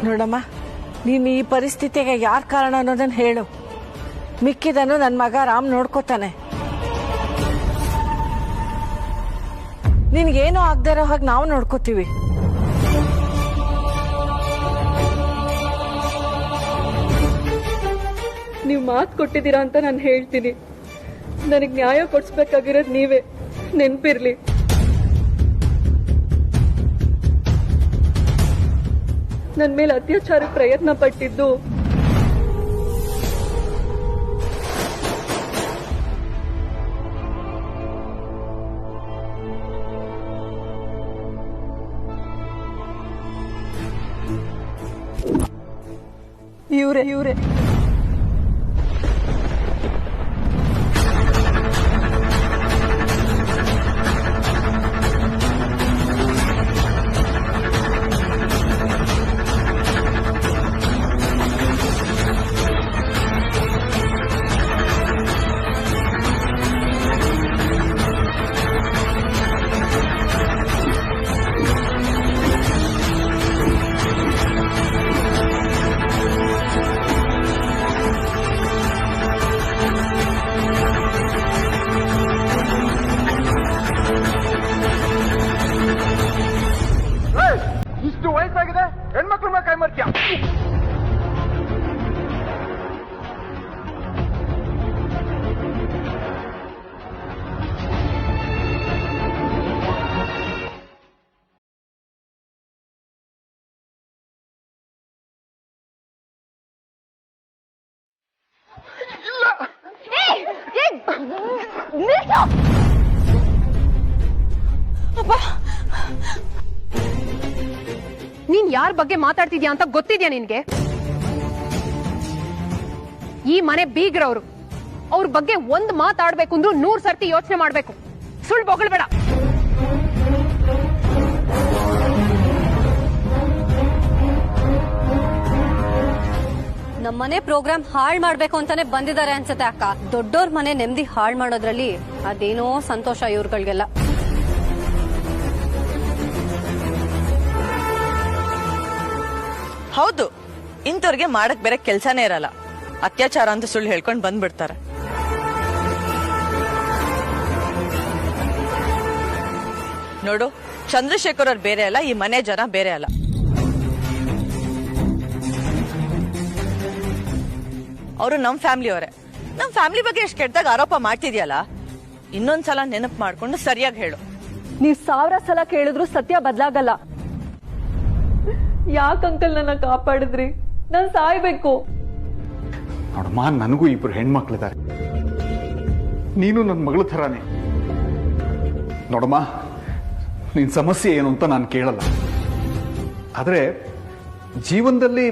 ನೋಡಮ್ಮ, ನೀನು ಈ ಪರಿಸ್ಥಿತಿಗೆ ಯಾರು ಕಾರಣ ಅನ್ನೋದನ್ನ ಹೇಳು. ಮಿಕ್ಕಿದನ್ನು ನನ್ನ ಮಗ ರಾಮ್ ನೋಡ್ಕೋತಾನೆ. ನಿನ್ಗೇನೋ ಆಗದೆ ಇರೋ ಹಾಗೆ ನಾವು ನೋಡ್ಕೋತೀವಿ. ನೀವು ಮಾತು ಕೊಟ್ಟಿದ್ದೀರಾ ಅಂತ ನಾನು ಹೇಳ್ತೀನಿ. ನನಗೆ ನ್ಯಾಯ ಕೊಡಿಸ್ಬೇಕಾಗಿರೋದು ನೀವೇ, ನೆನ್ಪಿರ್ಲಿ. ನನ್ನ ಮೇಲೆ ಅತ್ಯಾಚಾರಕ್ಕೆ ಪ್ರಯತ್ನ ಪಟ್ಟಿದ್ದು ಇವರೇ ಇಷ್ಟು ವಯಸ್ಸಾಗಿದೆ, ಹೆಣ್ಮಕ್ಳ ಮೇಲೆ ಕೈ ಮಾಡ್ತೀಯ? ನೀನ್ ಯಾರ ಬಗ್ಗೆ ಮಾತಾಡ್ತಿದ್ಯಾ ಅಂತ ಗೊತ್ತಿದ್ಯಾ ನಿನ್ಗೆ? ಈ ಮನೆ ಬೀಗ್ರವ್ರು. ಅವ್ರ ಬಗ್ಗೆ ಒಂದ್ ಮಾತಾಡ್ಬೇಕು ಅಂದ್ರೂ 100 ಸರ್ತಿ ಯೋಚನೆ ಮಾಡ್ಬೇಕು. ಸುಳ್ಳು ಬೊಗಳ್ಬೇಡ. ನಮ್ಮನೆ ಪ್ರೋಗ್ರಾಮ್ ಹಾಳ್ ಮಾಡ್ಬೇಕು ಅಂತಾನೆ ಬಂದಿದ್ದಾರೆ ಅನ್ಸುತ್ತೆ ಅಕ್ಕ. ದೊಡ್ಡೋರ್ ಮನೆ ನೆಮ್ಮದಿ ಹಾಳ್ ಮಾಡೋದ್ರಲ್ಲಿ ಅದೇನೋ ಸಂತೋಷ ಇವ್ರುಗಳಿಗೆಲ್ಲ. ಹೌದು, ಇಂಥವ್ರಿಗೆ ಮಾಡಕ್ ಬೇರೆ ಕೆಲ್ಸಾನೇ ಇರಲ್ಲ. ಅತ್ಯಾಚಾರ ಅಂತ ಸುಳ್ಳು ಹೇಳ್ಕೊಂಡು ಬಂದ್ಬಿಡ್ತಾರೆ. ನೋಡು, ಚಂದ್ರಶೇಖರ್ ಅವ್ರು ಬೇರೆ ಅಲ್ಲ, ಈ ಮನೆ ಜನ ಬೇರೆ ಅಲ್ಲ. ಅವರು ನಮ್ ಫ್ಯಾಮಿಲಿಯವರೇ. ನಮ್ ಫ್ಯಾಮಿಲಿ ಬಗ್ಗೆ ಎಷ್ಟು ಕೆಟ್ಟದಾಗ ಆರೋಪ ಮಾಡ್ತಿದ್ಯಲ್ಲ, ಇನ್ನೊಂದ್ಸಲ ನೆನಪು ಮಾಡ್ಕೊಂಡು ಸರಿಯಾಗಿ ಹೇಳು. ನೀವ್ 1000 ಸಲ ಕೇಳಿದ್ರು ಸತ್ಯ ಬದಲಾಗಲ್ಲ. ಯಾಕೆ ಅಂಕಲ್ ನನ್ನ ಕಾಪಾಡಿದ್ರಿ? ನಾನ್ ಸಾಯ್ಬೇಕು. ನೋಡಮ್ಮ, ನನಗೂ 2 ಹೆಣ್ಮಕ್ಳಿದ್ದಾರೆ. ನೀನು ನನ್ನ ಮಗಳ ಥರಾನೇ. ನೋಡಮ್ಮ, ನಿನ್ ಸಮಸ್ಯೆ ಏನು ಅಂತ ನಾನು ಕೇಳಲ್ಲ. ಆದ್ರೆ ಜೀವನದಲ್ಲಿ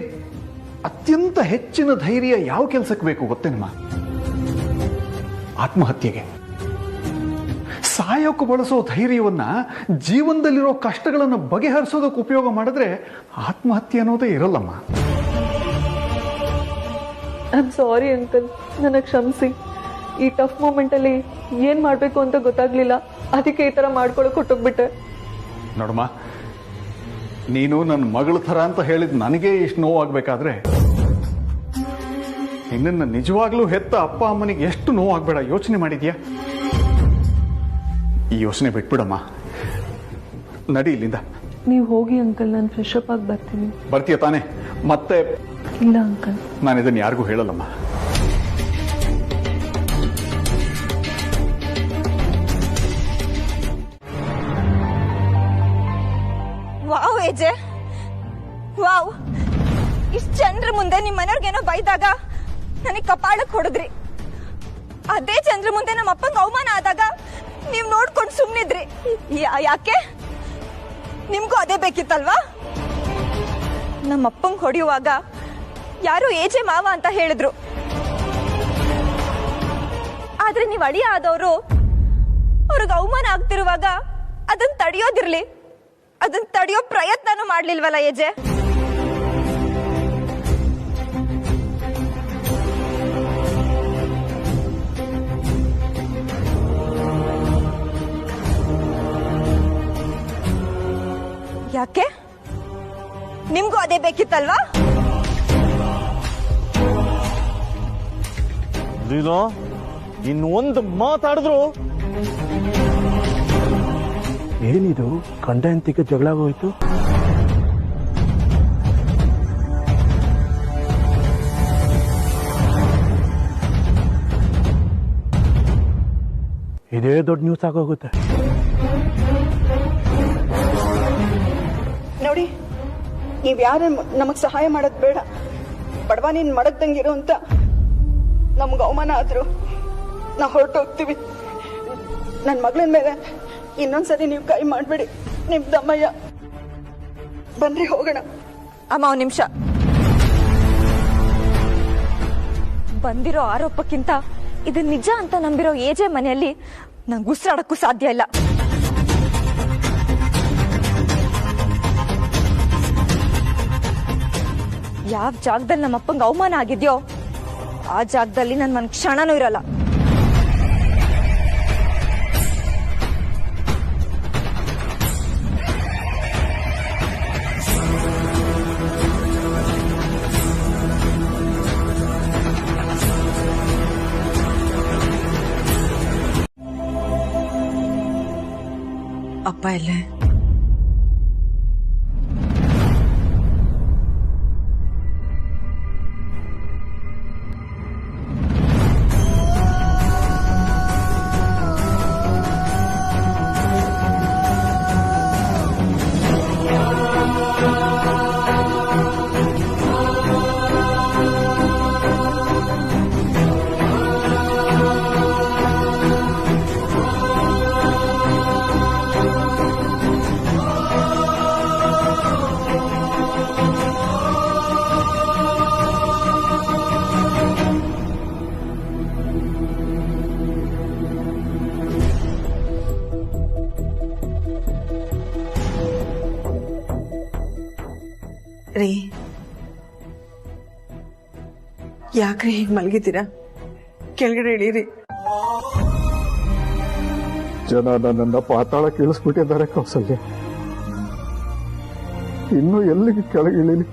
ಅತ್ಯಂತ ಹೆಚ್ಚಿನ ಧೈರ್ಯ ಯಾವ ಕೆಲಸಕ್ಕೆ ಬೇಕು ಗೊತ್ತೇನಮ್ಮ? ಆತ್ಮಹತ್ಯೆಗೆ. ಸಾಯೋಕೆ ಬಳಸೋ ಧೈರ್ಯವನ್ನ ಜೀವನದಲ್ಲಿರೋ ಕಷ್ಟಗಳನ್ನು ಬಗೆಹರಿಸೋದಕ್ಕೆ ಉಪಯೋಗ ಮಾಡಿದ್ರೆ ಆತ್ಮಹತ್ಯೆ ಅನ್ನೋದೇ ಇರಲ್ಲಮ್ಮ. ಐ ಆಮ್ ಸಾರಿ ಅಂಕಲ್, ನನ್ನ ಕ್ಷಮಿಸಿ. ಈ ಟಫ್ ಮೂಮೆಂಟ್ ಅಲ್ಲಿ ಏನ್ ಮಾಡ್ಬೇಕು ಅಂತ ಗೊತ್ತಾಗ್ಲಿಲ್ಲ, ಅದಕ್ಕೆ ಈ ತರ ಮಾಡ್ಕೊಳಕ್ ಹೊಟ್ಟೋಗ್ಬಿಟ್ಟೆ. ನೋಡಮ್ಮ, ನೀನು ನನ್ನ ಮಗಳ ಥರ ಅಂತ ಹೇಳಿದ್ ನನಗೆ ಇಷ್ಟು ನೋವಾಗಬೇಕಾದ್ರೆ ನಿನ್ನನ್ನು ನಿಜವಾಗ್ಲೂ ಹೆತ್ತ ಅಪ್ಪ ಅಮ್ಮನಿಗೆ ಎಷ್ಟು ನೋವಾಗಬೇಡ ಯೋಚನೆ ಮಾಡಿದ್ಯಾ? ಈ ಯೋಚನೆ ಬಿಟ್ಬಿಡಮ್ಮ. ನಡಿ ಇಲ್ಲಿಂದ. ನೀವು ಹೋಗಿ ಅಂಕಲ್, ನಾನು ಫ್ರೆಶ್ ಅಪ್ ಆಗಿ ಬರ್ತೀನಿ. ಬರ್ತೀಯ ತಾನೆ? ಮತ್ತೆ ಇಲ್ಲ ಅಂಕಲ್, ನಾನು ಇದನ್ನು ಯಾರಿಗೂ ಹೇಳಲ್ಲಮ್ಮ. Wow ಏಜೆ, wow! ಇಷ್ಟು ಜನರ ಮುಂದೆ ನಿಮ್ ಮನೆಯವ್ರಿಗೇನೋ ಬೈದಾಗ ನನಗೆ ಕಪಾಳಕ್ಕೆ ಹೊಡೆದ್ರಿ. ಅದೇ ಜನರ ಮುಂದೆ ನಮ್ಮ ಅಪ್ಪಂಗೆ ಅವಮಾನ ಆದಾಗ ನೀವ್ ನೋಡ್ಕೊಂಡು ಸುಮ್ನಿದ್ರಿ. ಯಾಕೆ? ನಿಮ್ಗೂ ಅದೇ ಬೇಕಿತ್ತಲ್ವಾ? ನಮ್ಮ ಅಪ್ಪಂಗೆ ಹೊಡೆಯುವಾಗ ಯಾರು ಏಜೆ ಮಾವ ಅಂತ ಹೇಳಿದ್ರು. ಆದ್ರೆ ನೀವ್ ಅಳಿಯ ಆದವರು ಅವ್ರಿಗೆ ಅವಮಾನ ಆಗ್ತಿರುವಾಗ ಅದನ್ನ ತಡೆಯೋದಿರ್ಲಿ, ಅದನ್ನ ತಡೆಯೋ ಪ್ರಯತ್ನನೂ ಮಾಡ್ಲಿಲ್ವಲ್ಲ ಏಜೆ? ಯಾಕೆ ನಿಮ್ಗೂ ಅದೇ ಬೇಕಿತ್ತಲ್ವಾ? ನೀನು ಇನ್ನೊಂದು ಮಾತಾಡಿದ್ರು ಏನಿದು ಗಂಡ ಹೆಂಡತಿಗೆ ಜಗಳ ಆಗೋಯ್ತು. ಇದೇ ದೊಡ್ಡ ನ್ಯೂಸ್ ಆಗೋಗುತ್ತೆ. ನೋಡಿ, ನೀವ್ ಯಾರು ನಮಗ್ ಸಹಾಯ ಮಾಡೋದ್ ಬೇಡ. ಬಡವ ನೀನ್ ಮಡಗ್ದಂಗಿರೋ ಅಂತ ನಮ್ಗೆ ಅವಮಾನ ಆದ್ರು ನಾವು ಹೊರಟೋಗ್ತೀವಿ. ನನ್ ಮಗಳನ್ ಮೇಲೆ ಇನ್ನೊಂದ್ಸರಿ ನೀವು ಕೈ ಮಾಡ್ಬೇಡಿ. ನಿಮ್ ದಮ್ಮಯ್ಯ. ಬನ್ರಿ ಹೋಗೋಣ. ಅಮ್ಮ, ಒಂದ್ ನಿಮಿಷ. ಬಂದಿರೋ ಆರೋಪಕ್ಕಿಂತ ಇದು ನಿಜ ಅಂತ ನಂಬಿರೋ ಏಜೆ ಮನೆಯಲ್ಲಿ ನಂಗೆ ಉಸಿರಾಡಕ್ಕೂ ಸಾಧ್ಯ ಇಲ್ಲ. ಯಾವ ಜಾಗದಲ್ಲಿ ನಮ್ಮಪ್ಪಂಗೆ ಅವಮಾನ ಆಗಿದ್ಯೋ ಆ ಜಾಗದಲ್ಲಿ ನನ್ ಕ್ಷಣನೂ ಇರಲ್ಲ. ಅಪ್ಪ ಇಲ್ಲೇ? ರೀ, ಯಾಕ್ರಿ ಹೀಗ್ ಮಲಗಿದ್ದೀರಾ? ಕೆಳಗಡೆ ಇಳೀರಿ. ಜನ ನನ್ನನ್ನ ಪಾತಾಳ ಕೀಳಿಸ್ಬಿಟ್ಟಿದ್ದಾರೆ ಕೌಸಲ್ಯ. ಇನ್ನು ಎಲ್ಲಿಗೆ ಕೆಳಗಿಳಿಲಿ?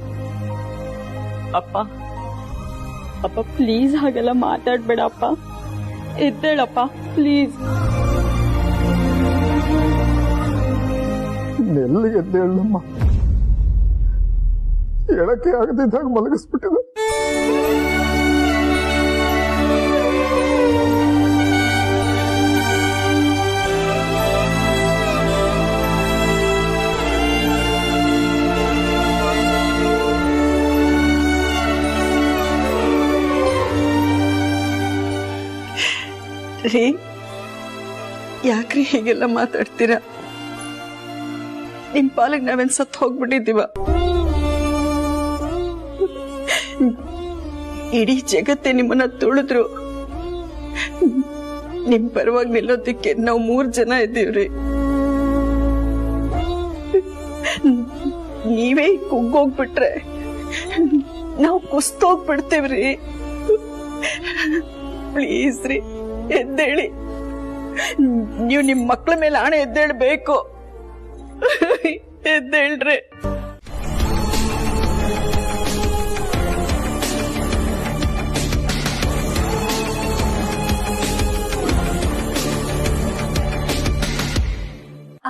ಅಪ್ಪ ಅಪ್ಪ ಪ್ಲೀಸ್ ಹಾಗೆಲ್ಲ ಮಾತಾಡ್ಬೇಡ ಅಪ್ಪ. ಎದ್ದೇಳಪ್ಪ ಪ್ಲೀಸ್. ಎಲ್ಲಿಗೆ ಎದ್ದೇಳಮ್ಮ? ಹೇಳಕ್ಕೆ ಆಗದಿದ್ದಾಗ ಮಲಗಿಸ್ಬಿಟ್ಟಿದೆ. ರೀ, ಯಾಕ್ರಿ ಹೀಗೆಲ್ಲ ಮಾತಾಡ್ತೀರಾ? ನಿಮ್ ಪಾಲಿಗೆ ನಾವೇನ್ ಸತ್ತು ಹೋಗ್ಬಿಟ್ಟಿದ್ದೀವ? ಇಡೀ ಜಗತ್ತೇ ನಿಮ್ಮನ್ನ ತುಳಿದ್ರು ನಿಮ್ ಪರವಾಗಿ ನಿಲ್ಲೋದಿಕ್ಕೆ ನಾವು 3 ಜನ ಇದ್ದೀವ್ರಿ. ನೀವೇ ಕುಗ್ಗೋಗ್ಬಿಟ್ರೆ ನಾವು ಕುಸ್ತೋಗ್ಬಿಡ್ತೇವ್ರಿ. ಪ್ಲೀಸ್ ರೀ, ಎದ್ದೇಳಿ. ನೀವು ನಿಮ್ ಮಕ್ಳ ಮೇಲೆ ಆಣೆ ಎದ್ದೇಳ್ಬೇಕು. ಎದ್ದೇಳ್ರಿ.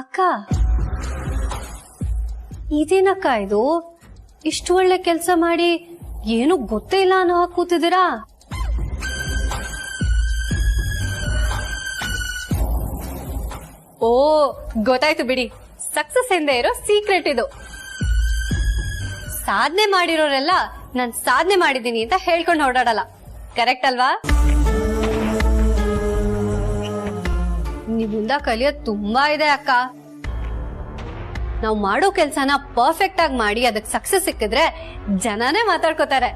ಅಕ್ಕ, ಇದೇನಕ್ಕ ಇದು? ಇಷ್ಟು ಒಳ್ಳೆ ಕೆಲ್ಸ ಮಾಡಿ ಏನು ಗೊತ್ತೇ ಇಲ್ಲ ಅನ್ನೋ ಹಾಗೆ ಕೂತಿದ್ದೀರಾ? ಓ, ಗೊತ್ತಾಯ್ತು ಬಿಡಿ. ಸಕ್ಸಸ್ ಎಂದೇ ಇರೋ ಸೀಕ್ರೆಟ್ ಇದು. ಸಾಧನೆ ಮಾಡಿರೋರೆಲ್ಲ ನಾನ್ ಸಾಧನೆ ಮಾಡಿದೀನಿ ಅಂತ ಹೇಳ್ಕೊಂಡು ಓಡಾಡಲ್ಲ. ಕರೆಕ್ಟ್ ಅಲ್ವಾ? ನಿಮ್ಮಿಂದ ಕಲಿಯೋದ್ ತುಂಬಾ ಇದೆ ಅಕ್ಕ. ನಾವು ಮಾಡೋ ಕೆಲ್ಸನ ಪರ್ಫೆಕ್ಟ್ ಆಗಿ ಮಾಡಿ ಅದಕ್ಕೆ ಸಕ್ಸಸ್ ಸಿಕ್ಕಿದ್ರೆ ಜನನೇ ಮಾತಾಡ್ಕೋತಾರೆ.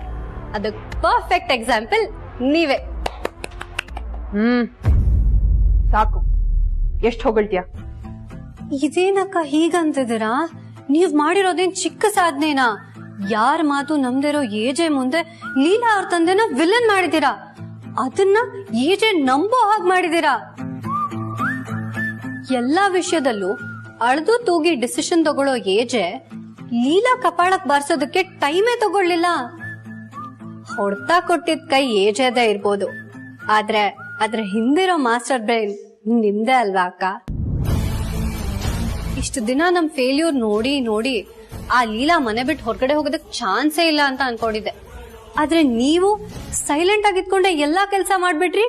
ಅದಕ್ ಪರ್ಫೆಕ್ಟ್ ಎಕ್ಸಾಂಪಲ್ ನೀವೇ. ಸಾಕು, ಎಷ್ಟ್ ಹೊಗಳ್ತೀಯ? ಇದೇನಕ್ಕ ಹೀಗಂತಿದ್ದೀರಾ? ನೀವ್ ಮಾಡಿರೋದೇನ್ ಚಿಕ್ಕ ಸಾಧನೆನಾ? ಯಾರ ಮಾತು ನಮ್ದಿರೋ ಏಜೆ ಮುಂದೆ ಲೀಲಾ ಅವ್ರ ತಂದೆನ ವಿಲನ್ ಮಾಡಿದೀರಾ. ಅದನ್ನ ಏಜೆ ನಂಬೋ ಹಾಗೆ ಮಾಡಿದೀರಾ. ಎಲ್ಲಾ ವಿಷಯದಲ್ಲೂ ಅಳ್ದು ತೂಗಿ ಡಿಸಿಷನ್ ತಗೊಳ್ಳೋ ಏಜೆ ಲೀಲಾ ಕಪಾಳಕ್ ಬಾರ್ಸೋದಕ್ಕೆ ಟೈಮೇ ತಗೊಳ್ಳಿಲ್ಲ. ಹೊಡ್ತಾ ಕೊಟ್ಟಿದ್ ಕೈ ಏಜದೇ ಇರ್ಬೋದು, ಆದ್ರೆ ಅದ್ರ ಹಿಂದಿರೋ ಮಾಸ್ಟರ್ ಬ್ರೈನ್ ನಿಮ್ದೇ ಅಲ್ವಾ ಅಕ್ಕ? ಇಷ್ಟು ದಿನ ನಮ್ ಫೇಲ್ಯೂರ್ ನೋಡಿ ನೋಡಿ ಆ ಲೀಲಾ ಮನೆ ಬಿಟ್ಟು ಹೊರಗಡೆ ಹೋಗೋದಕ್ ಚಾನ್ಸೇ ಇಲ್ಲ ಅಂತ ಅನ್ಕೊಂಡಿದ್ದೆ. ಆದ್ರೆ ನೀವು ಸೈಲೆಂಟ್ ಆಗಿದ್ಕೊಂಡೆ ಎಲ್ಲಾ ಕೆಲ್ಸ ಮಾಡ್ಬಿಟ್ರಿ.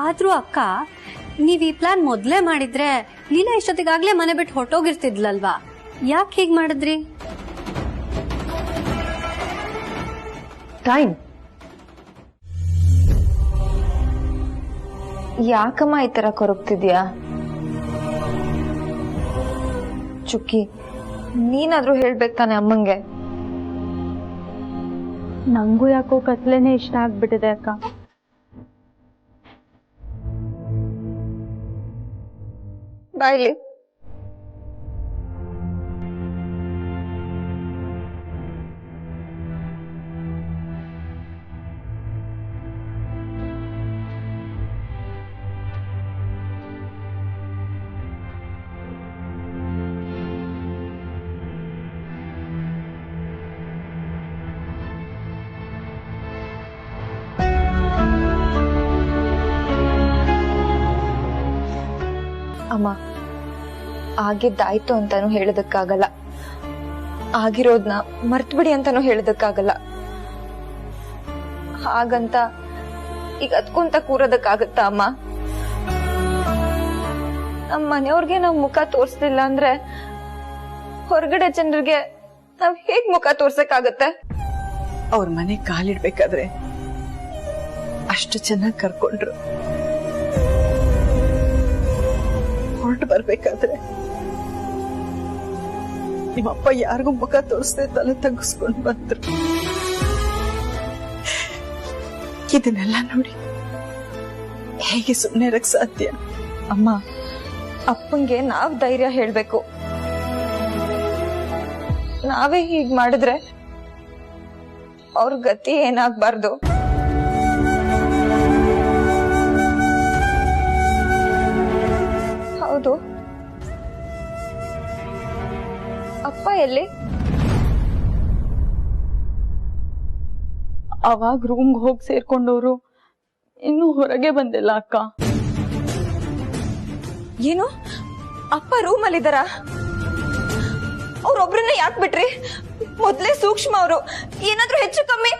ಆದ್ರೂ ಅಕ್ಕ, ನೀವ್ ಈ ಪ್ಲಾನ್ ಮೊದ್ಲೇ ಮಾಡಿದ್ರೆ ಲೀಲಾ ಇಷ್ಟೊತ್ತಿಗಾಗ್ಲೇ ಮನೆ ಬಿಟ್ಟು ಹೊರಟೋಗಿರ್ತಿದ್ಲಲ್ವಾ? ಯಾಕೆ ಹೀಗ್ ಮಾಡಿದ್ರಿ? ಟೈಮ್. ಯಾಕಮ್ಮ ಈ ತರ ಕೊರಗ್ತಿದ್ಯಾ? ಚುಕ್ಕಿ, ನೀನಾದ್ರೂ ಹೇಳ್ಬೇಕು ತಾನೆ ಅಮ್ಮಂಗೆ. ನಂಗೂ ಯಾಕೋ ಕತ್ಲೆನೆ ಇಷ್ಟ ಆಗ್ಬಿಟ್ಟಿದೆ ಅಕ್ಕ. ಬಾಯ್ಲಿ. ಅಮ್ಮ, ಆಗಿದ್ದಾಯ್ತು ಅಂತಾನು ಹೇಳೋದಕ್ಕಾಗಲ್ಲ, ಆಗಿರೋದ್ನ ಮರ್ತ್ಬಿಡಿ ಅಂತಾನು ಹೇಳೋದಕ್ಕಾಗಲ್ಲ. ಹಾಗಂತ ಈಗ ಅದ್ಕೊಂತ ಕೂರೋದಕ್ಕಾಗತ್ತ ಅಮ್ಮ? ನಮ್ಮ ಮನೆಯವ್ರಿಗೆ ನಾವ್ ಮುಖ ತೋರ್ಸ್ಲಿಲ್ಲ ಅಂದ್ರೆ ಹೊರಗಡೆ ಜನರಿಗೆ ನಾವ್ ಹೇಗ್ ಮುಖ ತೋರ್ಸಕ್ಕಾಗತ್ತೆ? ಅವ್ರ ಮನೆ ಕಾಲಿಡ್ಬೇಕಾದ್ರೆ ಅಷ್ಟು ಚೆನ್ನಾಗಿ ಕರ್ಕೊಂಡ್ರು. ಹೊರಟು ಬರ್ಬೇಕಾದ್ರೆ ನಿಮ್ಮಪ್ಪ ಯಾರಿಗೂ ಮುಖ ತೋರಿಸದೆ ತಲೆ ತಗ್ಗಿಸ್ಕೊಂಡು ಬಂದ್ರು. ಇದನ್ನೆಲ್ಲ ನೋಡಿ ಹೇಗೆ ಸುಮ್ಮನೆ ಇರಕ್ ಸಾಧ್ಯ? ಅಮ್ಮ, ಅಪ್ಪಂಗೆ ನಾವ್ ಧೈರ್ಯ ಹೇಳ್ಬೇಕು. ನಾವೇ ಹೀಗ್ ಮಾಡಿದ್ರೆ ಅವ್ರ ಗತಿ ಏನಾಗ್ಬಾರ್ದು. ಹೌದು, ಅಪ್ಪ ಎಲ್ಲಿ? ಅವಾಗ ರೂಮ್ಗೆ ಹೋಗಿ ಸೇರ್ಕೊಂಡವ್ರು ಇನ್ನೂ ಹೊರಗೆ ಬಂದಿಲ್ಲ ಅಕ್ಕ. ಏನು, ಅಪ್ಪ ರೂಮ್ ಅಲ್ಲಿದ್ದಾರ? ಅವ್ರೊಬ್ರನ್ನ ಯಾಕೆ ಬಿಟ್ರಿ? ಮೊದ್ಲೇ ಸೂಕ್ಷ್ಮ ಅವರು, ಏನಾದ್ರೂ ಹೆಚ್ಚು ಕಮ್ಮಿ.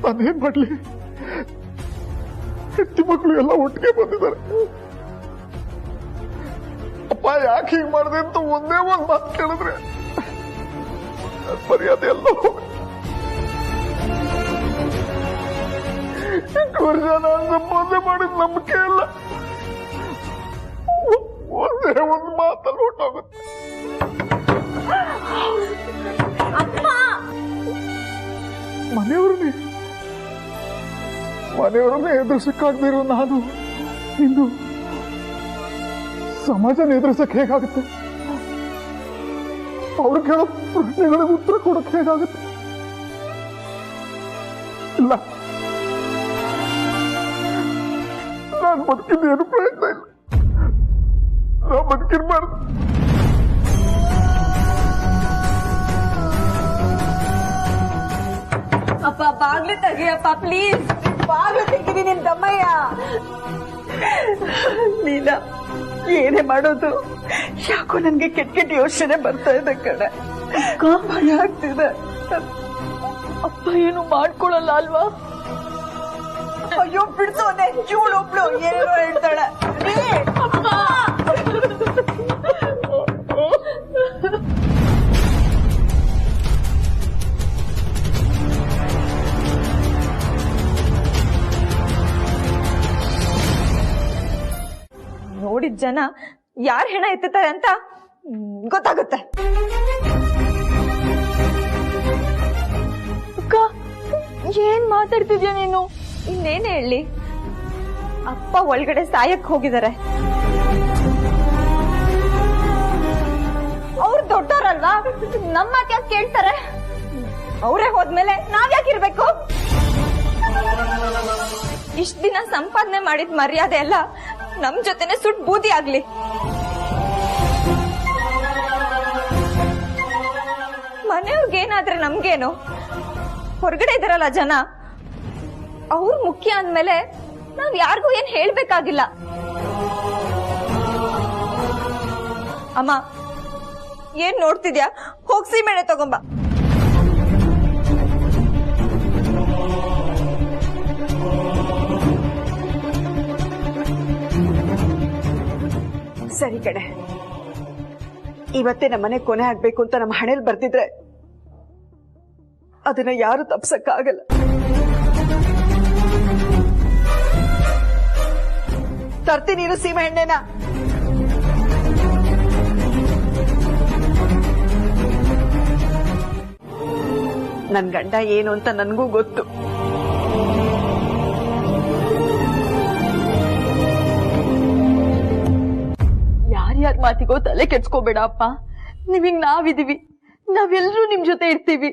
ನಾನೇನ್ ಮಾಡ್ಲಿ? ಹೆಂಡತಿ ಮಕ್ಕಳು ಎಲ್ಲ ಒಟ್ಟಿಗೆ ಬಂದಿದ್ದಾರೆ. ಅಪ್ಪ ಯಾಕೆ ಹೀಗ್ ಮಾಡಿದೆ ಅಂತ ಒಂದೇ ಒಂದ್ ಮಾತು ಕೇಳಿದ್ರೆ ಮರ್ಯಾದೆ ಎಲ್ಲ ಇಷ್ಟು ವರ್ಷ ನಾನು ಸಂಪಾದನೆ ಮಾಡಿದ ನಂಬಿಕೆ ಇಲ್ಲ, ಒಂದೇ ಒಂದು ಮಾತಲ್ಲಿ ಹೊಟ್ಟೋಗುತ್ತೆ. ಮನೆಯವ್ರನ್ನೇ ಎದುರಿಸಕ್ಕಾಗದಿರೋ ನಾನು ಇಂದು ಸಮಾಜನ ಎದುರಿಸಕ್ ಹೇಗಾಗುತ್ತೆ? ಅವ್ರು ಕೇಳೋ ಪ್ರಶ್ನೆಗಳಿಗೆ ಉತ್ತರ ಕೊಡಕ್ ಹೇಗಾಗುತ್ತೆ? ಇಲ್ಲ, ನಾನು ಬದುಕಿದ್ದು ಏನು ಪ್ರಯತ್ನ ಇಲ್ಲ. ನಾ ಬದುಕಿರ್ಬಾರ್ದು. ಅಪ್ಪ, ಬಾಗ್ಲು ತೆಗಿಯಪ್ಪ ಪ್ಲೀಸ್. ಬಾಗ್ಲು ತೆಗೀರಿ ನಿಮ್ ದಮ್ಮಯ್ಯ. ನೀನಾ ಏನೇ ಮಾಡೋದು? ಯಾಕೋ ನನ್ಗೆ ಕೆಟ್ಟ ಕೆಟ್ಟ ಯೋಚನೆ ಬರ್ತಾ ಇದೆ ಕಡೆ. ಭಯ ಆಗ್ತಿದೆ. ಅಪ್ಪ ಏನು ಮಾಡ್ಕೊಳಲ್ಲ ಅಲ್ವಾ? ಅಯ್ಯೋ ಬಿಡ್ಸೋನೆ, ಇವಳೊಬ್ಳು ಏನೋ ಹೇಳ್ತಾಳೆ. ನೋಡಿದ ಜನ ಯಾರ್ ಹೆಣ ಎತ್ತುತ್ತಾರೆ ಅಂತ ಗೊತ್ತಾಗುತ್ತೆ. ಅಕ್ಕ, ಏನ್ ಮಾತಾಡ್ತಿದ್ಯಾ ನೀನು? ಇನ್ನೇನ್ ಹೇಳಿ, ಅಪ್ಪ ಒಳಗಡೆ ಸಾಯಕ್ ಹೋಗಿದ್ದಾರೆ. ಅವ್ರು ದೊಡ್ಡವರಲ್ವಾ, ನಮ್ಮ ಮಾತು ಯಾಕೆ ಕೇಳ್ತಾರೆ? ಅವರೇ ಹೋದ್ಮೇಲೆ ನಾವ್ ಯಾಕಿರ್ಬೇಕು? ಇಷ್ಟ ದಿನ ಸಂಪಾದನೆ ಮಾಡಿದ ಮರ್ಯಾದೆ ಎಲ್ಲ ನಮ್ ಜೊತೆನೆ ಸುಟ್ ಬೂದಿ ಆಗ್ಲಿ. ಮನೆಯವ್ರಿಗೇನಾದ್ರೆ ನಮ್ಗೇನು? ಹೊರಗಡೆ ಇದಾರಲ್ಲ ಜನ, ಅವ್ರು ಮುಖ್ಯ ಅಂದ್ಮೇಲೆ ನಾವ್ ಯಾರಿಗೂ ಏನ್ ಹೇಳ್ಬೇಕಾಗಿಲ್ಲ. ಅಮ್ಮ, ಏನ್ ನೋಡ್ತಿದ್ಯಾ? ಹೋಗ್ ಸೀಮೆಣ್ಣೆ ತಗೊಂಬ. ಸರಿ ಕಡೆ, ಇವತ್ತೇ ನಮ್ಮನೆ ಕೊನೆ ಆಗ್ಬೇಕು ಅಂತ ನಮ್ಮ ಹಣೆಯಲ್ಲಿ ಬರ್ತಿದ್ರೆ ಅದನ್ನ ಯಾರು ತಪ್ಸಕ್ಕಾಗಲ್ಲ. ತರ್ತೀನಿ ನೀನು ಸೀಮೆ ಎಣ್ಣೆನ. ನನ್ ಗಂಡ ಏನು ಅಂತ ನನ್ಗೂ ಗೊತ್ತು. ಯಾರ್ಯಾರ ಮಾತಿಗೋ ತಲೆ ಕೆಡ್ಸ್ಕೋಬೇಡ ಅಪ್ಪ. ನಿಮಗ್ ನಾವಿದೀವಿ, ನಾವೆಲ್ಲರೂ ನಿಮ್ ಜೊತೆ ಇರ್ತೀವಿ.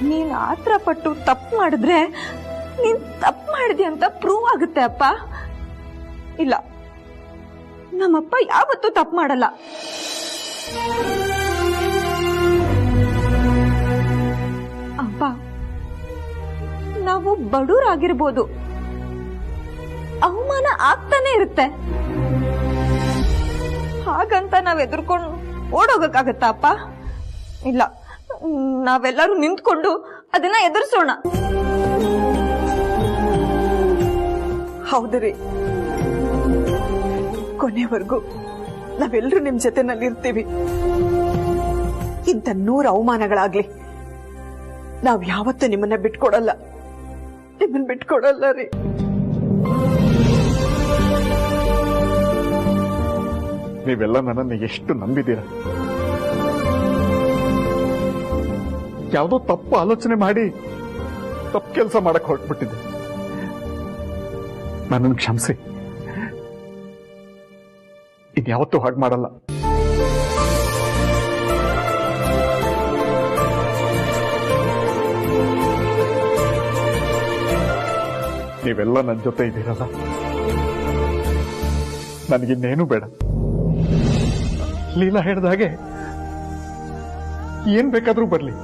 ನೀನ್ ಆತರ ಪಟ್ಟು ತಪ್ಪು ಮಾಡಿದ್ರೆ ನೀನ್ ತಪ್ಪು ಮಾಡಿದೆ ಅಂತ ಪ್ರೂವ್ ಆಗುತ್ತೆ ಅಪ್ಪ. ಇಲ್ಲ, ನಮ್ಮಪ್ಪ ಯಾವತ್ತೂ ತಪ್ಪು ಮಾಡಲ್ಲ. ಅಪ್ಪ, ನಾವು ಬಡವರಾಗಿರ್ಬೋದು, ಅವಮಾನ ಆಗ್ತಾನೆ ಇರುತ್ತೆ. ಹಾಗಂತ ನಾವ್ ಎದುರ್ಕೊಂಡು ಓಡೋಗಕ್ಕಾಗತ್ತಾ ಅಪ್ಪ? ಇಲ್ಲ, ನಾವೆಲ್ಲರೂ ನಿಂತ್ಕೊಂಡು ಅದನ್ನ ಎದುರಿಸೋಣ. ಹೌದ್ರಿ, ಕೊನೆವರೆಗೂ ನಾವೆಲ್ಲರೂ ನಿಮ್ ಜೊತೆನಲ್ಲಿರ್ತೀವಿ. ಇಂಥ 100 ಅವಮಾನಗಳಾಗ್ಲಿ ನಾವ್ ಯಾವತ್ತೂ ನಿಮ್ಮನ್ನ ಬಿಟ್ಕೊಡಲ್ಲ. ನಿಮ್ಮನ್ನ ಬಿಟ್ಕೊಡಲ್ಲ ರೀ. ನೀವೆಲ್ಲ ನನ್ನನ್ನು ಎಷ್ಟು ನಂಬಿದ್ದೀರ. ಯಾವುದೋ ತಪ್ಪು ಆಲೋಚನೆ ಮಾಡಿ ತಪ್ಪು ಕೆಲಸ ಮಾಡಕ್ ಹೊರಟ್ಬಿಟ್ಟಿದ್ದೆ. ನನ್ನನ್ನು ಕ್ಷಮಿಸಿ. ಇನ್ಯಾವತ್ತೂ ಹಾಗೆ ಮಾಡಲ್ಲ. ನೀವೆಲ್ಲ ನನ್ನ ಜೊತೆ ಇದ್ದೀರಲ್ಲ, ನನಗಿನ್ನೇನು ಬೇಡ. ಲೀಲಾ ಹೇಳಿದಾಗೆ ಏನ್ ಬೇಕಾದ್ರೂ ಬರ್ಲಿ,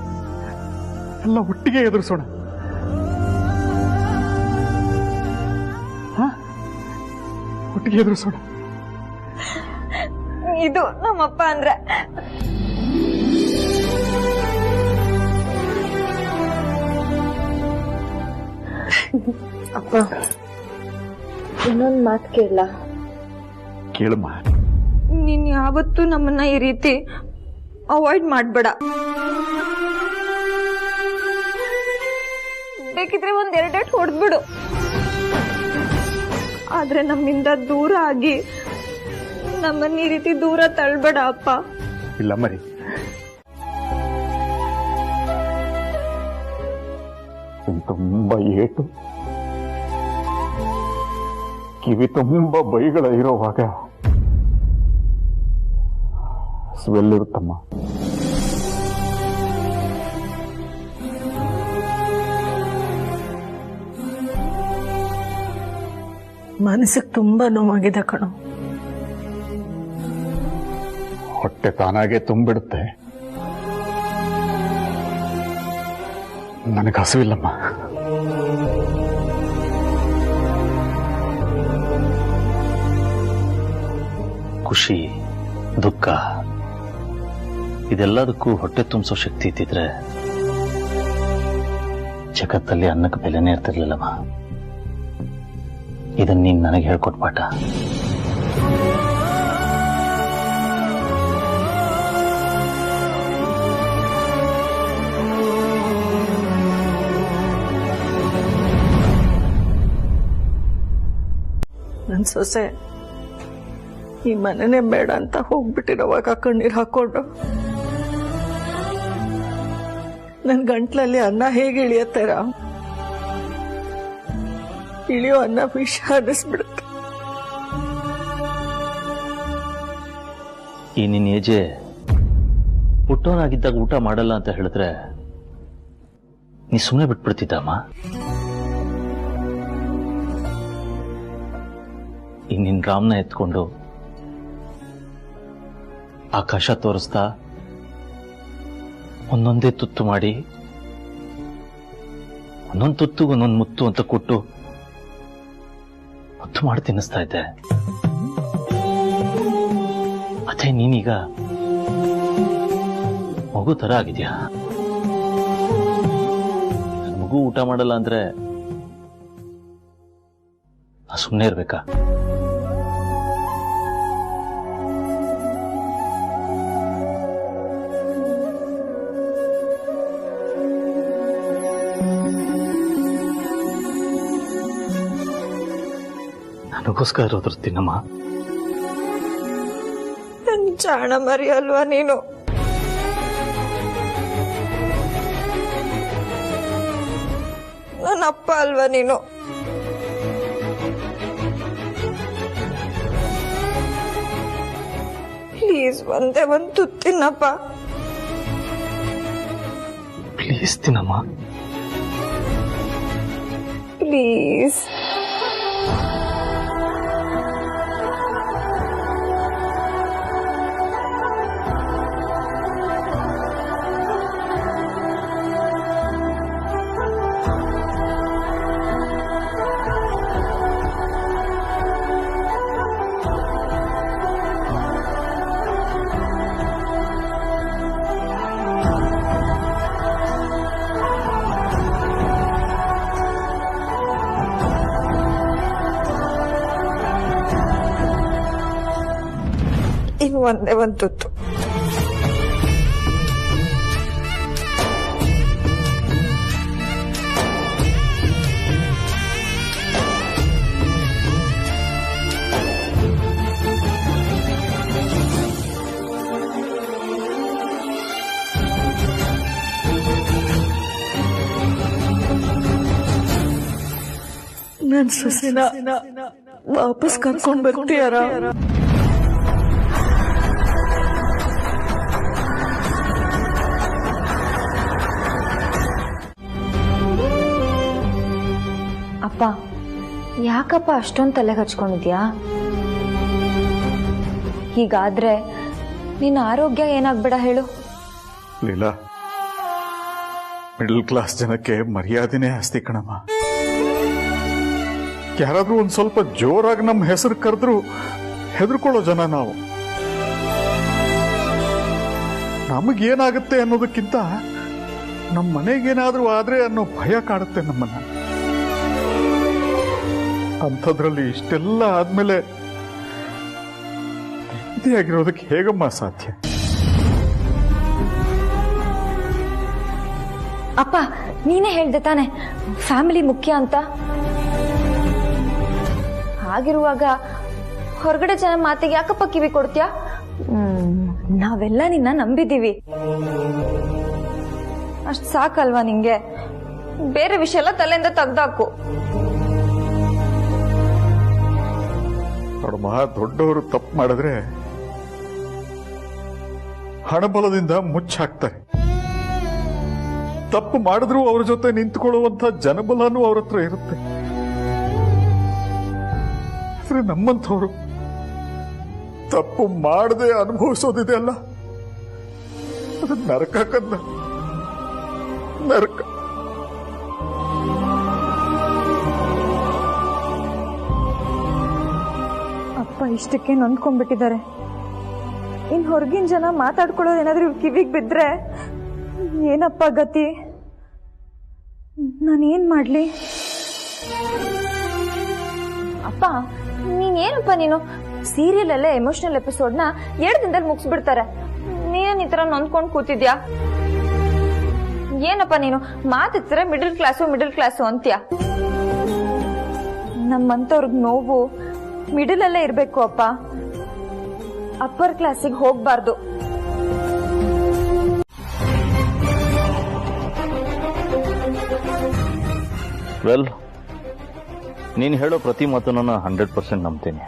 ಎಲ್ಲ ಒಟ್ಟಿಗೆ ಎದುರಿಸೋಣ. ಒಟ್ಟಿಗೆ ಎದುರಿಸೋಣ. ಇದು ನಮ್ಮಪ್ಪ ಅಂದ್ರೆ. ಅಪ್ಪ, ಇನ್ನೊಂದ್ ಮಾತು ಕೇಳ. ಕೇಳಮ್ಮ. ನೀನ್ ಯಾವತ್ತೂ ನಮ್ಮನ್ನ ಈ ರೀತಿ ಅವಾಯ್ಡ್ ಮಾಡ್ಬೇಡ. ಬೇಕಿದ್ರೆ 1-2 ಡೇಟ್ ಹೊಡೆದ್ಬಿಡು. ಆದ್ರೆ ನಮ್ಮಿಂದ ದೂರ ಆಗಿ ನಮ್ಮನ್ನ ಈ ರೀತಿ ದೂರ ತಳ್ಬೇಡ ಅಪ್ಪ. ಇಲ್ಲ ಮರಿ, ತುಂಬಾ ಏಟು, ಕಿವಿ ತುಂಬಾ ಬೈಗಳ ಇರೋವಾಗ ಸ್ವೆಲ್ಲಿರುತ್ತಮ್ಮ. ಮನಸ್ಸಿಗೆ ತುಂಬಾ ನೋವಾಗಿದೆ ಕಣೋ. ಹೊಟ್ಟೆ ತಾನಾಗೆ ತುಂಬಿಡುತ್ತೆ. ನನಗೆ ಹಸುವಿಲ್ಲಮ್ಮ. ಖುಷಿ, ದುಃಖ ಇದೆಲ್ಲದಕ್ಕೂ ಹೊಟ್ಟೆ ತುಂಬಿಸೋ ಶಕ್ತಿ ಇದ್ದಿದ್ರೆ ಜಗತ್ತಲ್ಲಿ ಅನ್ನಕ್ಕೆ ಬೆಲೆನೇ ಇರ್ತಿರ್ಲಿಲ್ಲಮ್ಮ. ಇದನ್ನ ನೀನ್ ನನಗೆ ಹೇಳ್ಕೊಟ್ ಪಾಠ. ನನ್ ಸೊಸೆ ಈ ಮನೆನೇ ಬೇಡ ಅಂತ ಹೋಗ್ಬಿಟ್ಟಿರೋವಾಗ ಕಣ್ಣೀರ್ ಹಾಕೊಂಡು ನನ್ ಗಂಟ್ಲಲ್ಲಿ ಅನ್ನ ಹೇಗೆ ಇಳಿಯತ್ತಾರ? ಇಳಿಯೋ ಅನ್ನ ವಿಷ ಅನ್ನಿಸ್ಬಿಡುತ್ತೆ. ಈ ನಿನ್ನ ಏಜೆ ಪುಟ್ಟವನಾಗಿದ್ದಾಗ ಊಟ ಮಾಡಲ್ಲ ಅಂತ ಹೇಳಿದ್ರೆ ನೀ ಸುಮ್ಮನೆ ಬಿಟ್ಬಿಡ್ತಿದ್ದಮ್ಮ. ಈ ನಿನ್ ರಾಮ್ನ ಎತ್ಕೊಂಡು ಆಕಾಶ ತೋರಿಸ್ತಾ ಒಂದೊಂದೇ ತುತ್ತು ಮಾಡಿ ಒಂದೊಂದು ತುತ್ತು ಒಂದೊಂದು ಮುತ್ತು ಅಂತ ಕೊಟ್ಟು ಮುತ್ತು ಮಾಡಿ ತಿನ್ನಿಸ್ತಾ ಇದ್ದೆ. ಅದೇ ನೀನೀಗ ಮಗು ತರ ಆಗಿದ್ಯಾ. ಮಗು ಊಟ ಮಾಡಲ್ಲ ಅಂದ್ರೆ ನಾ ಸುಮ್ಮನೆ ಇರ್ಬೇಕಾ? ನನಗೋಸ್ಕರ ಇರೋದ್ರ ತಿನ್ನಮ್ಮ. ನನ್ ಜಾಣ ಮರಿ ಅಲ್ವಾ ನೀನು? ನನ್ನ ಅಪ್ಪ ಅಲ್ವಾ ನೀನು? ಪ್ಲೀಸ್ ಒಂದೇ ಒಂದು ತುತ್ತಿನಪ್ಪ. Please ತಿನ್ನಮ್ಮ, please. ಇನ್ನು ಒಂದೇ ಒಂದು ತುತ್ತು. ನನ್ ಸೊಸೆನ ವಾಪಸ್ ಕರ್ಕೊಂಡ್ ಬರ್ತೀಯಾರ? ಅಪ್ಪ, ಯಾಕಪ್ಪ ಅಷ್ಟೊಂದು ತಲೆ ಹಚ್ಕೊಂಡಿದ್ಯಾ? ಹೀಗಾದ್ರೆ ನಿನ್ನ ಆರೋಗ್ಯ ಏನಾಗ್ಬೇಡ ಹೇಳು. ಲೀಲಾ, ಮಿಡಲ್ ಕ್ಲಾಸ್ ಜನಕ್ಕೆ ಮರ್ಯಾದೆನೇ ಆಸ್ತಿ ಕಣಮ್ಮ. ಯಾರಾದ್ರೂ ಒಂದ್ ಸ್ವಲ್ಪ ಜೋರಾಗಿ ನಮ್ಮ ಹೆಸರು ಕರೆದ್ರು ಹೆದರ್ಕೊಳ್ಳೋ ಜನ ನಾವು. ನಮಗೇನಾಗುತ್ತೆ ಅನ್ನೋದಕ್ಕಿಂತ ನಮ್ಮ ಮನೆಗೇನಾದ್ರೂ ಆದ್ರೆ ಅನ್ನೋ ಭಯ ಕಾಡುತ್ತೆ ನಮ್ಮನ್ನ. ಅಂಥದ್ರಲ್ಲಿ ಇಷ್ಟೆಲ್ಲ ಆದ್ಮೇಲೆ ನೆಮ್ಮದಿಯಾಗಿರೋದಕ್ಕೆ ಹೇಗಮ್ಮ ಸಾಧ್ಯ? ಅಪ್ಪ, ನೀನೇ ಹೇಳ್ದೆ ತಾನೆ ಫ್ಯಾಮಿಲಿ ಮುಖ್ಯ ಅಂತ. ಹಾಗಿರುವಾಗ ಹೊರಗಡೆ ಜನ ಮಾತಿಗೆ ಯಾಕಪ್ಪ ಕಿವಿ ಕೊಡ್ತೀಯಾ? ನಾವೆಲ್ಲ ನಿನ್ನ ನಂಬಿದೀವಿ, ಅಷ್ಟ್ ಸಾಕಲ್ವಾ ನಿಂಗೆ? ಬೇರೆ ವಿಷಯ ಎಲ್ಲ ತಲೆಯಿಂದ ತೆಗ್ದಾಕು. ನೋಡಮ್ಮ, ದೊಡ್ಡವರು ತಪ್ಪು ಮಾಡಿದ್ರೆ ಹಣಬಲದಿಂದ ಮುಚ್ಚಾಕ್ತಾರೆ. ತಪ್ಪು ಮಾಡಿದ್ರು ಅವ್ರ ಜೊತೆ ನಿಂತ್ಕೊಳ್ಳುವಂತ ಜನಬಲನೂ ಅವ್ರ ಹತ್ರ ಇರುತ್ತೆ. ಆದ್ರೆ ನಮ್ಮಂಥವ್ರು ತಪ್ಪು ಮಾಡದೆ ಅನುಭವಿಸೋದಿದೆ ಅಲ್ಲ, ಅದು ನರಕ ಕನ್ನ, ನರಕ. ಅಪ್ಪ ಇಷ್ಟಕ್ಕೆ ನೊಂದ್ಕೊಂಡ್ಬಿಟ್ಟಿದ್ದಾರೆ. ಇನ್ ಹೊರಗಿನ ಜನ ಮಾತಾಡ್ಕೊಳ್ಳೋದು ಏನಾದ್ರೂ ಕಿವಿಗೆ ಬಿದ್ರೆ ಏನಪ್ಪ ಗತಿ? ನಾನೇನ್ ಮಾಡ್ಲಿ? ಅಪ್ಪ, ನೀನೇನಪ್ಪ ನೀನು ಸೀರಿಯಲ್ ಅಲ್ಲೇ ಎಮೋಷನಲ್ ಎಪಿಸೋಡ್ನ 2 ದಿನದಲ್ಲಿ ಮುಗಿಸ್ಬಿಡ್ತಾರೆ. ನೀನ್ ಈ ತರ ನೊಂದ್ಕೊಂಡ್ ಕೂತಿದ್ಯಾ? ಏನಪ್ಪ ನೀನು ಮಾತಿದ್ರೆ ಮಿಡಲ್ ಕ್ಲಾಸು ಅಂತ್ಯ. ನಮ್ಮಂತವ್ರಿಗೆ ನೋವು ಮಿಡಲ್ ಅಲ್ಲೇ ಇರ್ಬೇಕು ಅಪ್ಪ, ಅಪ್ಪರ್ ಕ್ಲಾಸಿಗೆ ಹೋಗ್ಬಾರ್ದು. ವೆಲ್, ನೀನು ಹೇಳೋ ಪ್ರತಿ ಮಾತನ್ನು 100% ನಂಬ್ತೀನಿ.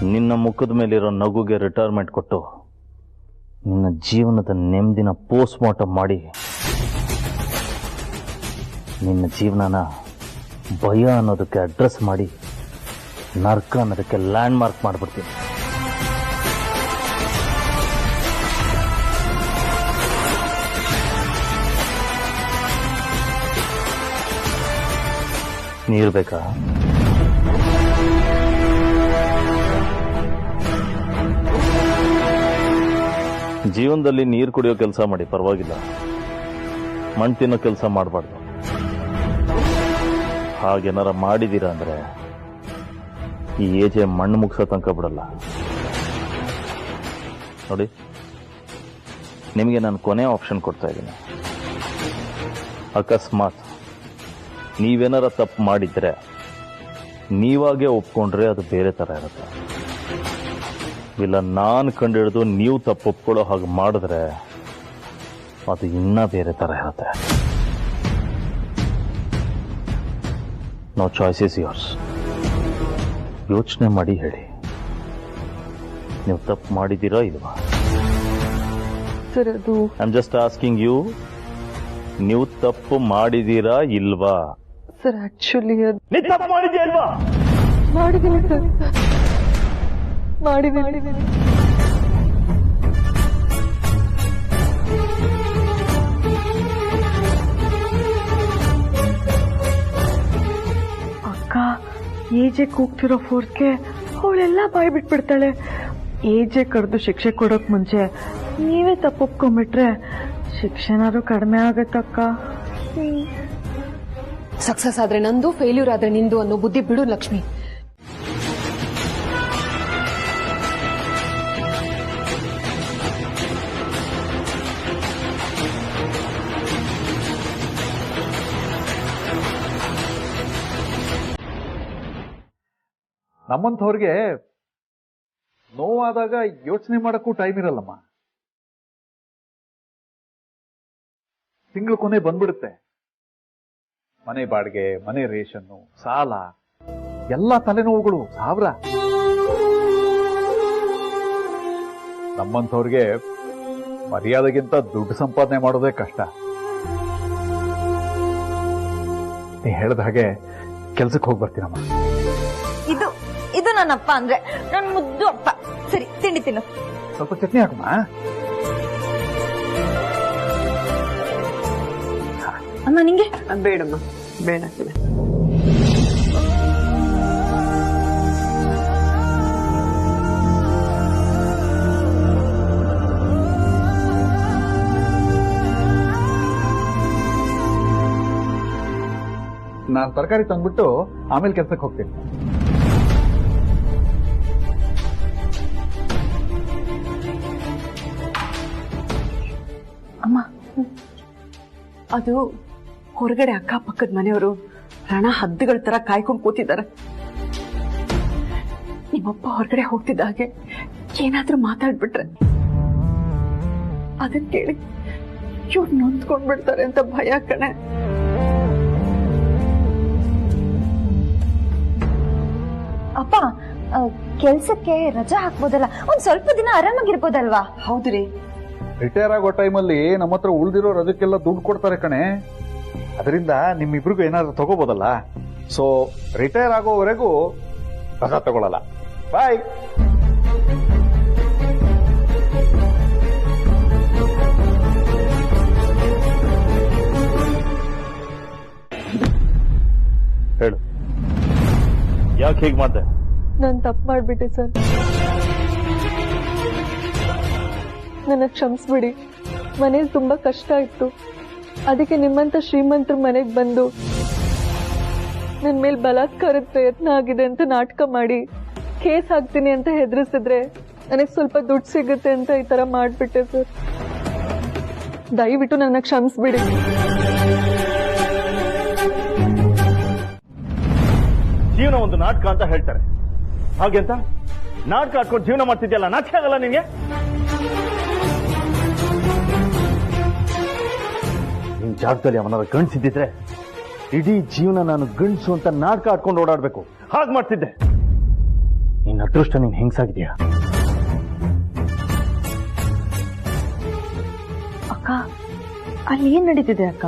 ನಿನ್ನ ಮುಖದ ಮೇಲಿರೋ ನಗುಗೆ ರಿಟೈರ್ಮೆಂಟ್ ಕೊಟ್ಟು ನಿನ್ನ ಜೀವನದ ನೆಮ್ಮದಿನ ಪೋಸ್ಟ್ ಮಾರ್ಟಮ್ ಮಾಡಿ ನಿನ್ನ ಜೀವನನ ಭಯ ಅನ್ನೋದಕ್ಕೆ ಅಡ್ರೆಸ್ ಮಾಡಿ ನರ್ಕ ಅನ್ನೋದಕ್ಕೆ ಲ್ಯಾಂಡ್ ಮಾರ್ಕ್ ಮಾಡಿಬಿಡ್ತೀನಿ. ನೀರು ಬೇಕಾ? ಜೀವನದಲ್ಲಿ ನೀರು ಕುಡಿಯೋ ಕೆಲಸ ಮಾಡಿ, ಪರವಾಗಿಲ್ಲ. ಮಣ್ಣು ತಿನ್ನೋ ಕೆಲಸ ಮಾಡಬಾರ್ದು. ಹಾಗೇನಾರ ಮಾಡಿದ್ದೀರಾ ಅಂದ್ರೆ ಈ ಏಜೆ ಮಣ್ಣು ಮುಗಿಸೋ ತನಕ ಬಿಡಲ್ಲ. ನೋಡಿ, ನಿಮಗೆ ನಾನು ಕೊನೆ ಆಪ್ಷನ್ ಕೊಡ್ತಾ ಇದ್ದೀನಿ. ಅಕಸ್ಮಾತ್ ನೀವೇನಾರ ತಪ್ಪು ಮಾಡಿದ್ರೆ ನೀವಾಗೆ ಒಪ್ಕೊಂಡ್ರೆ ಅದು ಬೇರೆ ಥರ ಇರುತ್ತೆ. ಇಲ್ಲ ನಾನು ಕಂಡಿಡಿದು ನೀವು ತಪ್ಪು ಒಪ್ಕೊಳ್ಳೋ ಹಾಗೆ ಮಾಡಿದ್ರೆ ಅದು ಇನ್ನೂ ಬೇರೆ ಥರ ಇರುತ್ತೆ. No choice is yours. ಯೋಚನೆ ಮಾಡಿ ಹೇಳಿ, ನೀವು ತಪ್ಪು ಮಾಡಿದ್ದೀರಾ ಇಲ್ವಾ? ಸರ್ ಅದು I am just asking you, ನೀವು ತಪ್ಪು ಮಾಡಿದ್ದೀರಾ ಇಲ್ವಾ? ಸರ್ ಆಕ್ಚುಲಿ ನೀವು ತಪ್ಪು ಮಾಡಿದ್ದೀಯ ಇಲ್ವಾ? ಮಾಡಿದ್ದೀನಿ ಸರ್, ಮಾಡಿದ್ದೀನಿ. ಅಕ್ಕ ಏಜೆ ಕೂಗ್ತಿರೋ ಫೋರ್ಸ್ಗೆ ಅವಳೆಲ್ಲ ಬಾಯ್ ಬಿಟ್ಬಿಡ್ತಾಳೆ. ಏಜೆ ಕರೆದು ಶಿಕ್ಷೆ ಕೊಡೋಕ್ ಮುಂಚೆ ನೀವೇ ತಪ್ಪೊಪ್ಕೊಂಡ್ಬಿಟ್ರೆ ಶಿಕ್ಷೆನಾದ್ರು ಕಡಿಮೆ ಆಗತ್ತಕ್ಕ. ಸಕ್ಸಸ್ ಆದ್ರೆ ನಂದು, ಫೇಲ್ಯೂರ್ ಆದ್ರೆ ನಿಂದು ಅನ್ನೋ ಬುದ್ಧಿ ಬಿಡು ಲಕ್ಷ್ಮಿ. ನಮ್ಮಂಥವ್ರಿಗೆ ನೋವಾದಾಗ ಯೋಚನೆ ಮಾಡಕ್ಕೂ ಟೈಮ್ ಇರಲ್ಲಮ್ಮ. ತಿಂಗಳು ಕೊನೆ ಬಂದ್ಬಿಡುತ್ತೆ. ಮನೆ ಬಾಡಿಗೆ, ಮನೆ ರೇಷನ್ನು, ಸಾಲ, ಎಲ್ಲ ತಲೆನೋವುಗಳು ಸಾವಿರ. ನಮ್ಮಂಥವ್ರಿಗೆ ಮರ್ಯಾದೆಗಿಂತ ದುಡ್ಡು ಸಂಪಾದನೆ ಮಾಡೋದೇ ಕಷ್ಟ. ನೀ ಹೇಳ್ದ ಹಾಗೆ ಕೆಲ್ಸಕ್ಕೆ ಹೋಗಿ ಬರ್ತೀನಮ್ಮ. ಇದು ನನ್ನಪ್ಪ ಅಂದ್ರೆ ನನ್ ಮುದ್ದು ಅಪ್ಪ. ಸರಿ, ತಿಂಡಿ ತಿನ್ನು. ಸ್ವಲ್ಪ ಚಟ್ನಿ ಹಾಕಮ್ಮ. ಅಮ್ಮ ನಿಂಗೆ? ಬೇಡಮ್ಮ, ಬೇಡ. ನಾನು ತರಕಾರಿ ತಂದ್ಬಿಟ್ಟು ಆಮೇಲೆ ಕೆಲ್ಸಕ್ಕೆ ಹೋಗ್ತೀನಿ. ಅಮ್ಮ, ಅದು ಹೊರಗಡೆ ಅಕ್ಕಪಕ್ಕದ ಮನೆಯವರು ರಣ ಹದ್ದುಗಳ ತರ ಕಾಯ್ಕೊಂಡು ಕೂತಿದ್ದಾರೆ. ನಿಮ್ಮಪ್ಪ ಹೊರಗಡೆ ಹೋಗ್ತಿದ್ದ ಹಾಗೆ ಏನಾದ್ರೂ ಮಾತಾಡ್ಬಿಟ್ರೆ ಅದನ್ನ ಕೇಳಿ ಇವ್ರು ನೊಂದ್ಕೊಂಡ್ಬಿಡ್ತಾರೆ ಅಂತ ಭಯ ಕಣೆ. ಅಪ್ಪ, ಕೆಲ್ಸಕ್ಕೆ ರಜಾ ಹಾಕ್ಬೋದಲ್ಲ? ಒಂದ್ ಸ್ವಲ್ಪ ದಿನ ಆರಾಮಾಗಿರ್ಬೋದಲ್ವಾ? ಹೌದ್ರಿ, ರಿಟೈರ್ ಆಗೋ ಟೈಮಲ್ಲಿ ನಮ್ಮ ಹತ್ರ ಉಳಿದಿರೋ ರಜಕ್ಕೆಲ್ಲ ದುಡ್ಡು ಕೊಡ್ತಾರೆ ಕಣೆ. ಅದರಿಂದ ನಿಮ್ಮಿಬ್ರಿಗೂ ಏನಾದ್ರು ತಗೋಬೋದಲ್ಲ. ಸೊ ರಿಟೈರ್ ಆಗೋವರೆಗೂ ರಜಾ ತಗೊಳ್ಳಲ್ಲ. ಬಾಯ್. ಹೇಳು, ಯಾಕೆ ಹೀಗೆ ಮಾಡ್ದೆ? ನಾನು ತಪ್ಪು ಮಾಡ್ಬಿಟ್ಟೆ ಸರ್, ನನ್ನ ಕ್ಷಮಿಸ್ಬಿಡಿ. ಮನೇಲಿ ತುಂಬಾ ಕಷ್ಟ ಇತ್ತು, ಅದಕ್ಕೆ ನಿಮ್ಮಂತ ಶ್ರೀಮಂತರ ಮನೆಗೆ ಬಂದು ನನ್ನ ಮೇಲೆ ಬಲಾತ್ಕಾರದ ಪ್ರಯತ್ನ ಆಗಿದೆ ಅಂತ ನಾಟಕ ಮಾಡಿ ಕೇಸ್ ಹಾಕ್ತೀನಿ ಅಂತ ಹೆದರಿಸಿದ್ರೆ ನನಗೆ ಸ್ವಲ್ಪ ದುಡ್ಡು ಸಿಗುತ್ತೆ ಅಂತ ಈ ತರ ಮಾಡ್ಬಿಟ್ಟೆ ಸರ್. ದಯವಿಟ್ಟು ನನ್ನ ಕ್ಷಮಿಸ್ಬಿಡಿ. ಜೀವನ ಒಂದು ನಾಟಕ ಅಂತ ಹೇಳ್ತಾರೆ, ಹಾಗೆ ಅಂತ ನಾಟಕ ಆಡ್ಕೊಂಡು ಜೀವನ ಮಾಡ್ತಿದ್ಯಲ್ಲ, ನಾಚಿಕೆ ಆಗಲ್ಲ ನಿನ್ಗೆ? ನಿನ್ ಜಾಗದಲ್ಲಿ ಅವನಾರ ಗಂಡ್ಸಿದ್ದಿದ್ರೆ ಇಡೀ ಜೀವನ ನಾನು ಗಂಡ್ಸು ಅಂತ ನಾಟಕ ಆಡ್ಕೊಂಡು ಓಡಾಡ್ಬೇಕು, ಹಾಗೆ ಮಾಡ್ತಿದ್ದೆ. ನಿನ್ನ ಅದೃಷ್ಟ ನೀನ್ ಹೆಂಗ್ಸಾಗಿದ್ಯಾ? ಅಕ್ಕ ಅಲ್ಲಿ ಏನ್ ನಡೀತಿದೆ ಅಕ್ಕ?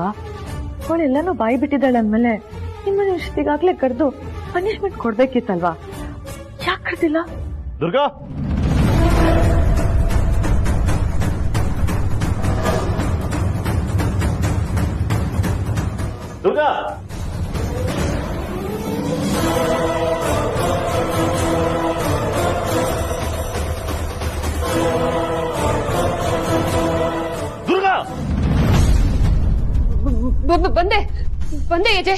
ಅವಳೆಲ್ಲಾನು ಬಾಯಿ ಬಿಟ್ಟಿದ್ದಾಳೆ ಅಂದ್ಮೇಲೆ ನಿಮ್ಮನ್ನ ಇಷ್ಟಿಗಾಗ್ಲೇ ಕರೆದು ಪನಿಷ್ಮೆಂಟ್ ಕೊಡ್ಬೇಕಿತ್ತಲ್ವಾ? ಯಾಕೆ ಕರ್ದಿಲ್ಲ? ದುರ್ಗಾ, ದುರ್ಗಾ, ದುರ್ಗಾ, ಬಂದೆ ಬಂದೆ ಏಜೆ.